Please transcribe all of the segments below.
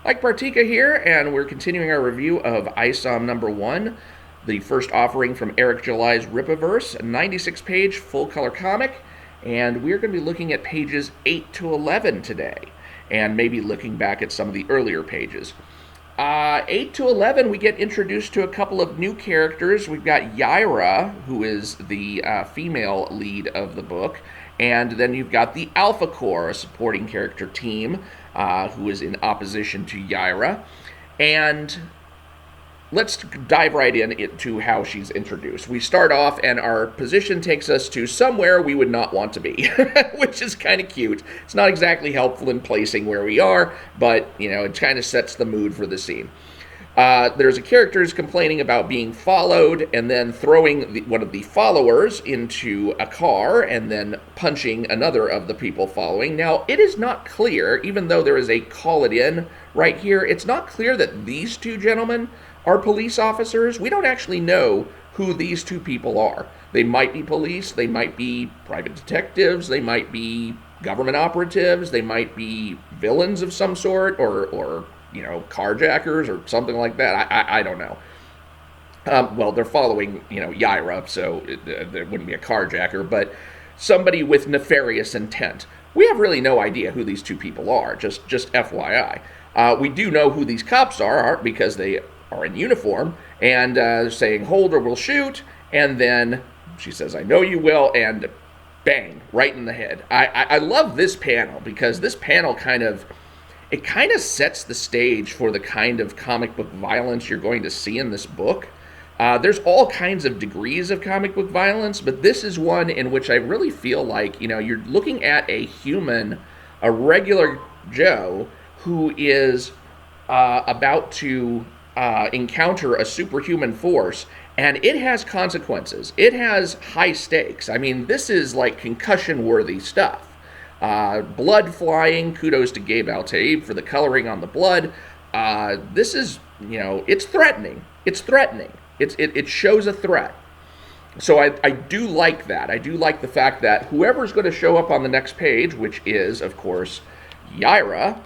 Mike Bartica here, and we're continuing our review of Isom #1, the first offering from Eric July's Rippaverse, a 96-page full-color comic, and we're going to be looking at pages 8 to 11 today, and maybe looking back at some of the earlier pages. 8 to 11, we get introduced to a couple of new characters. We've got Yaira, who is the female lead of the book, and then you've got the Alpha Corps, a supporting character team, who is in opposition to Yaira. And let's dive right into how she's introduced. We start off, and our position takes us to somewhere we would not want to be, which is kind of cute. It's not exactly helpful in placing where we are, but, you know, it kind of sets the mood for the scene. There's a character who's complaining about being followed and then throwing one of the followers into a car and then punching another of the people following. Now, it is not clear, even though there is a call it in right here, it's not clear that these two gentlemen are police officers. We don't actually know who these two people are. They might be police, they might be private detectives, they might be government operatives, they might be villains of some sort, or you know, carjackers or something like that. I don't know. Well, they're following, you know, Yaira, so there wouldn't be a carjacker, but somebody with nefarious intent. We have really no idea who these two people are, just FYI. We do know who these cops are because they are in uniform, and saying, hold or we'll shoot, and then she says, I know you will, and bang, right in the head. I love this panel, because this panel kind of sets the stage for the kind of comic book violence you're going to see in this book. There's all kinds of degrees of comic book violence, but this is one in which I really feel like, you know, you're looking at a human, a regular Joe, who is about to encounter a superhuman force, and it has consequences. It has high stakes. I mean, this is like concussion-worthy stuff. Blood flying, kudos to Gabe Altaib for the coloring on the blood. This is, you know, it's threatening. It's threatening. It shows a threat. So I do like that. I do like the fact that whoever's going to show up on the next page, which is, of course, Yaira,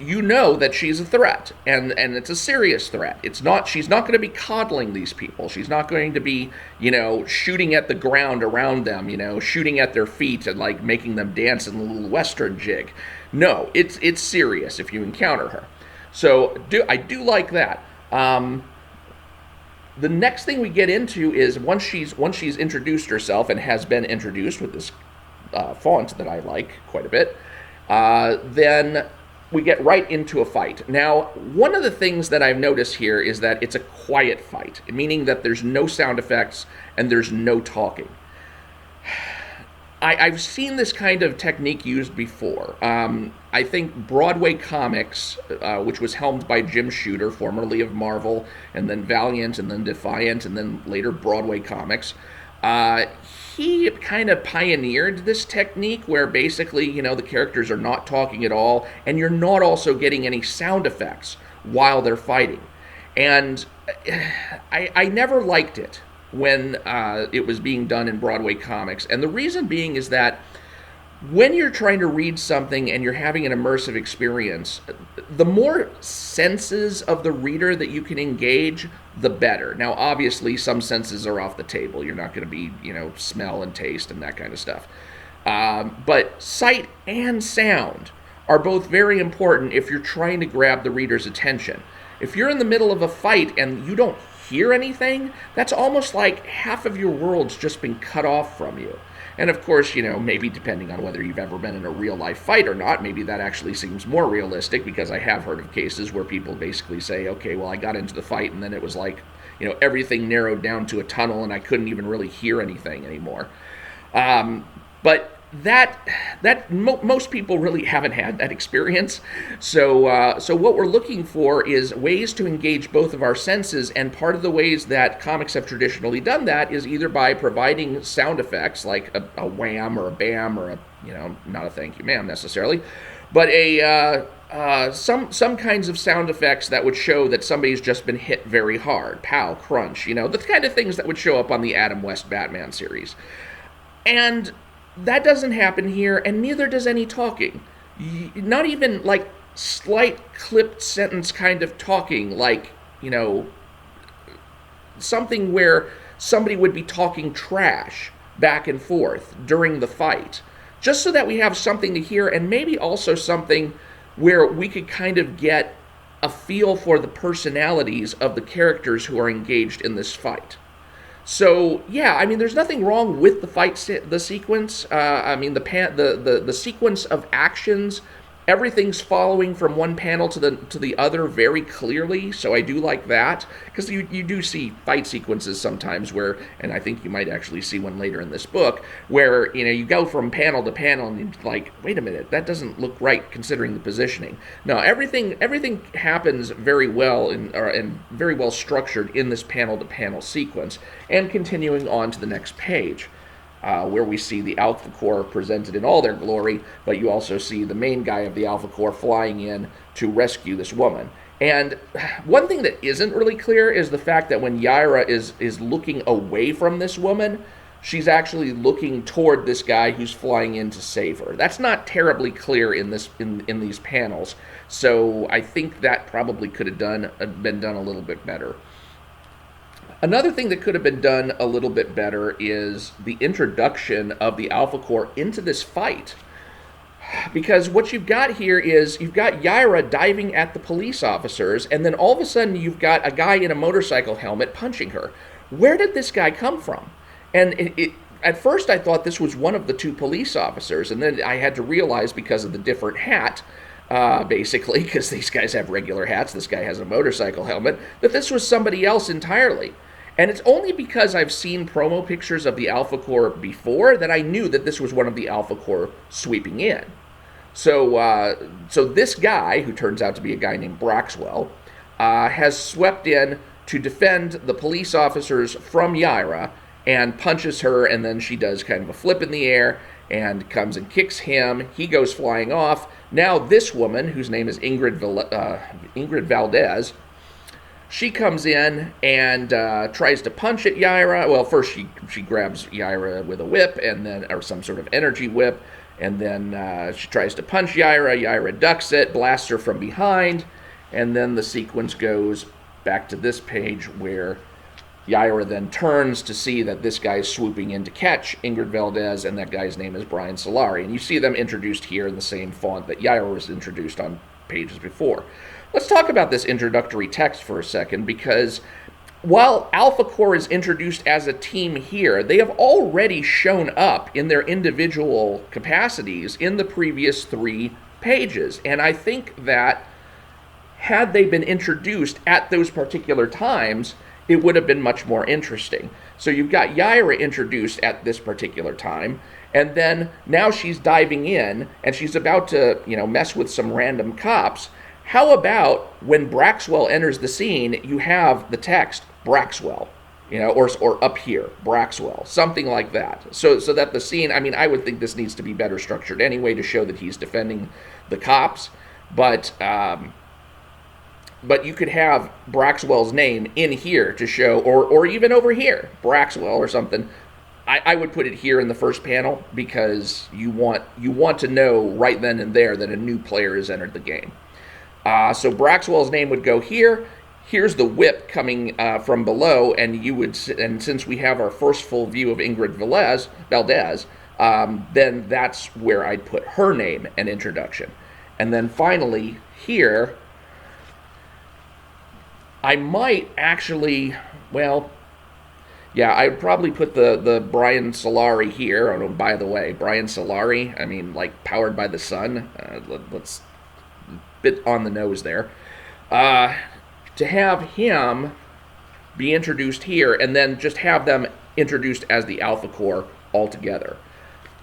you know that she's a threat, and it's a serious threat. She's not going to be coddling these people. She's not going to be, you know, shooting at the ground around them, you know, shooting at their feet and like making them dance in a little western jig. No, it's serious if you encounter her. So I do like that. The next thing we get into is once she's introduced herself, and has been introduced with this font that I like quite a bit, then we get right into a fight. Now, one of the things that I've noticed here is that it's a quiet fight, meaning that there's no sound effects and there's no talking. I've seen this kind of technique used before. I think Broadway Comics, which was helmed by Jim Shooter, formerly of Marvel, and then Valiant, and then Defiant, and then later Broadway Comics, he kind of pioneered this technique where basically, you know, the characters are not talking at all, and you're not also getting any sound effects while they're fighting. And I never liked it when it was being done in Broadway Comics. And the reason being is that when you're trying to read something and you're having an immersive experience, the more senses of the reader that you can engage, the better. Now, obviously, some senses are off the table. You're not going to be, you know, smell and taste and that kind of stuff. But sight and sound are both very important if you're trying to grab the reader's attention. If you're in the middle of a fight and you don't hear anything, that's almost like half of your world's just been cut off from you. And of course, you know, maybe depending on whether you've ever been in a real-life fight or not, maybe that actually seems more realistic, because I have heard of cases where people basically say, okay, well, I got into the fight and then it was like, you know, everything narrowed down to a tunnel and I couldn't even really hear anything anymore. But most people really haven't had that experience. So what we're looking for is ways to engage both of our senses, and part of the ways that comics have traditionally done that is either by providing sound effects like a wham or a bam or a, you know, not a thank you ma'am necessarily, but some kinds of sound effects that would show that somebody's just been hit very hard, pow, crunch, you know, the kind of things that would show up on the Adam West Batman series. And that doesn't happen here, and neither does any talking. Not even, like, slight clipped sentence kind of talking, like, something where somebody would be talking trash back and forth during the fight, just so that we have something to hear, and maybe also something where we could kind of get a feel for the personalities of the characters who are engaged in this fight. So yeah, I mean, there's nothing wrong with the sequence. I mean, the sequence of actions, everything's following from one panel to the other very clearly. So I do like that, because you do see fight sequences sometimes where, and I think you might actually see one later in this book, where you go from panel to panel and you're like, wait a minute, that doesn't look right considering the positioning. No, everything happens very well and very well structured in this panel to panel sequence. And continuing on to the next page, where we see the Alpha Corps presented in all their glory, but you also see the main guy of the Alpha Corps flying in to rescue this woman. And one thing that isn't really clear is the fact that when Yaira is looking away from this woman, she's actually looking toward this guy who's flying in to save her. That's not terribly clear in these panels, so I think that probably could have been done a little bit better. Another thing that could have been done a little bit better is the introduction of the Alpha Corps into this fight. Because what you've got here is you've got Yaira diving at the police officers, and then all of a sudden you've got a guy in a motorcycle helmet punching her. Where did this guy come from? And at first I thought this was one of the two police officers, and then I had to realize, because of the different hat, basically, because these guys have regular hats, this guy has a motorcycle helmet, that this was somebody else entirely. And it's only because I've seen promo pictures of the Alpha Corps before that I knew that this was one of the Alpha Corps sweeping in. So this guy, who turns out to be a guy named Braxwell, has swept in to defend the police officers from Yaira and punches her, and then she does kind of a flip in the air and comes and kicks him. He goes flying off. Now this woman, whose name is Ingrid Valdez, she comes in and tries to punch at Yaira. Well, first she grabs Yaira with a whip, and then, or some sort of energy whip, and then she tries to punch Yaira. Yaira ducks it, blasts her from behind, and then the sequence goes back to this page where Yaira then turns to see that this guy is swooping in to catch Ingrid Valdez, and that guy's name is Brian Solari. And you see them introduced here in the same font that Yaira was introduced on pages before. Let's talk about this introductory text for a second, because while Alpha Corps is introduced as a team here, they have already shown up in their individual capacities in the previous 3 pages. And I think that had they been introduced at those particular times, it would have been much more interesting. So you've got Yaira introduced at this particular time, and then now she's diving in, and she's about to, mess with some random cops. How about when Braxwell enters the scene, you have the text Braxwell, or up here, Braxwell, something like that. So that the scene, I would think this needs to be better structured anyway to show that he's defending the cops, but you could have Braxwell's name in here to show, or even over here, Braxwell or something. I would put it here in the first panel, because you want to know right then and there that a new player has entered the game. So Braxwell's name would go here. Here's the whip coming from below, and since we have our first full view of Ingrid Valdez, then that's where I'd put her name and introduction. And then finally here, I might actually, I'd probably put the Brian Solari here. Oh, by the way, Brian Solari, like powered by the sun. Let's bit on the nose there. To have him be introduced here, and then just have them introduced as the Alpha Corps altogether.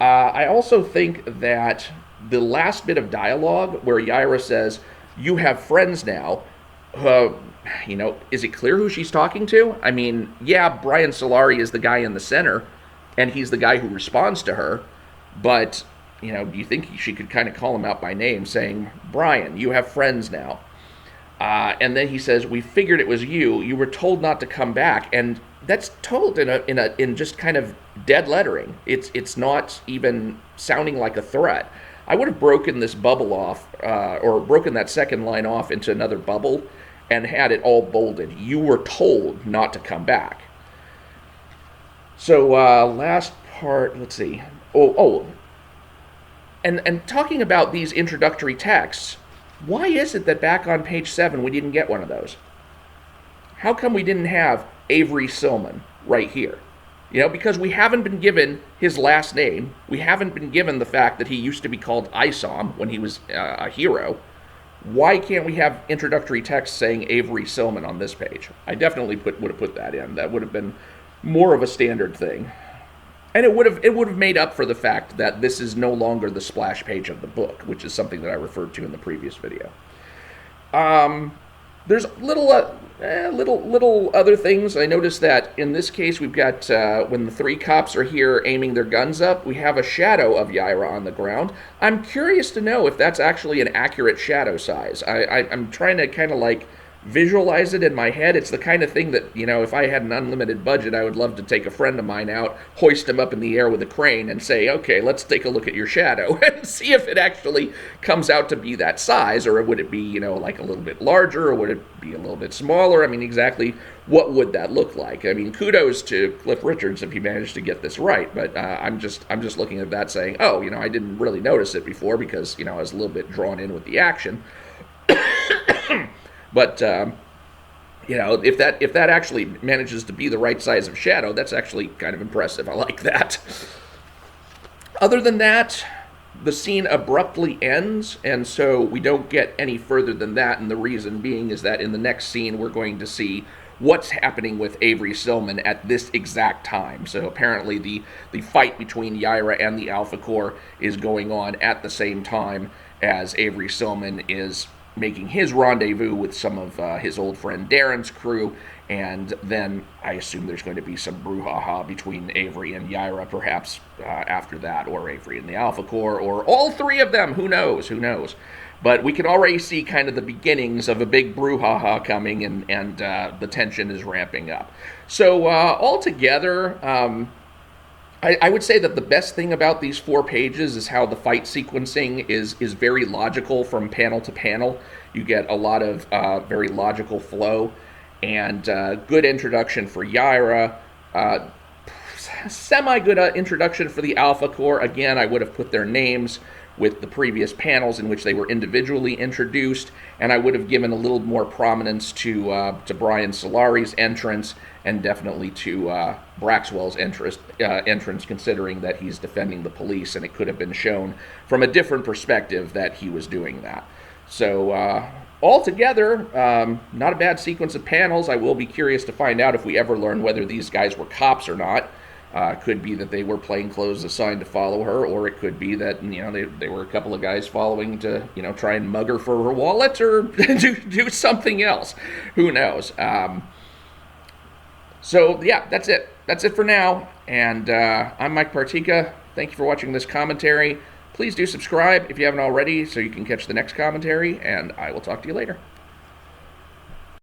I also think that the last bit of dialogue where Yaira says, "You have friends now," is it clear who she's talking to? Brian Solari is the guy in the center, and he's the guy who responds to her, but, do you think she could kind of call him out by name, saying, "Brian, you have friends now." And then he says, "We figured it was you. You were told not to come back." And that's told in just kind of dead lettering. It's not even sounding like a threat. I would have broken this bubble off, or broken that second line off into another bubble and had it all bolded. You were told not to come back. So last part, let's see. And talking about these introductory texts, why is it that back on page 7 we didn't get one of those? How come we didn't have Avery Silman right here? You know, because we haven't been given his last name. We haven't been given the fact that he used to be called Isom when he was a hero. Why can't we have introductory text saying Avery Silman on this page? I definitely would have put that in. That would have been more of a standard thing. And it would have made up for the fact that this is no longer the splash page of the book, which is something that I referred to in the previous video. There's little other things. I noticed that in this case we've got, when the 3 cops are here aiming their guns up, we have a shadow of Yaira on the ground. I'm curious to know if that's actually an accurate shadow size. I'm trying to kind of like visualize it in my head. It's the kind of thing that, you know, if I had an unlimited budget, I would love to take a friend of mine out, hoist him up in the air with a crane and say, okay, let's take a look at your shadow and see if it actually comes out to be that size, or would it be, you know, like a little bit larger, or would it be a little bit smaller? I mean, exactly what would that look like? I mean, kudos to Cliff Richards if he managed to get this right, but I'm just looking at that saying, oh, you know, I didn't really notice it before because, you know, I was a little bit drawn in with the action. But, you know, if that actually manages to be the right size of shadow, that's actually kind of impressive. I like that. Other than that, the scene abruptly ends, and so we don't get any further than that, and the reason being is that in the next scene we're going to see what's happening with Avery Silman at this exact time. So apparently the fight between Yaira and the Alpha Corps is going on at the same time as Avery Silman is making his rendezvous with some of his old friend Darren's crew, and then I assume there's going to be some brouhaha between Avery and Yaira perhaps after that, or Avery and the Alpha Corps, or all 3 of them, who knows. But we can already see kind of the beginnings of a big brouhaha coming, and the tension is ramping up. So altogether, I would say that the best thing about these 4 pages is how the fight sequencing is very logical from panel to panel. You get a lot of very logical flow, and good introduction for Yaira, semi-good introduction for the Alpha Corps. Again, I would have put their names with the previous panels in which they were individually introduced, and I would have given a little more prominence to Brian Solari's entrance, and definitely to Braxwell's entrance, considering that he's defending the police, and it could have been shown from a different perspective that he was doing that. So altogether, not a bad sequence of panels. I will be curious to find out if we ever learn whether these guys were cops or not. Could be that they were plainclothes assigned to follow her, or it could be that, you know, they were a couple of guys following to, you know, try and mug her for her wallet, or do something else. Who knows? So yeah, that's it. That's it for now. And I'm Mike Partika. Thank you for watching this commentary. Please do subscribe if you haven't already, so you can catch the next commentary, and I will talk to you later.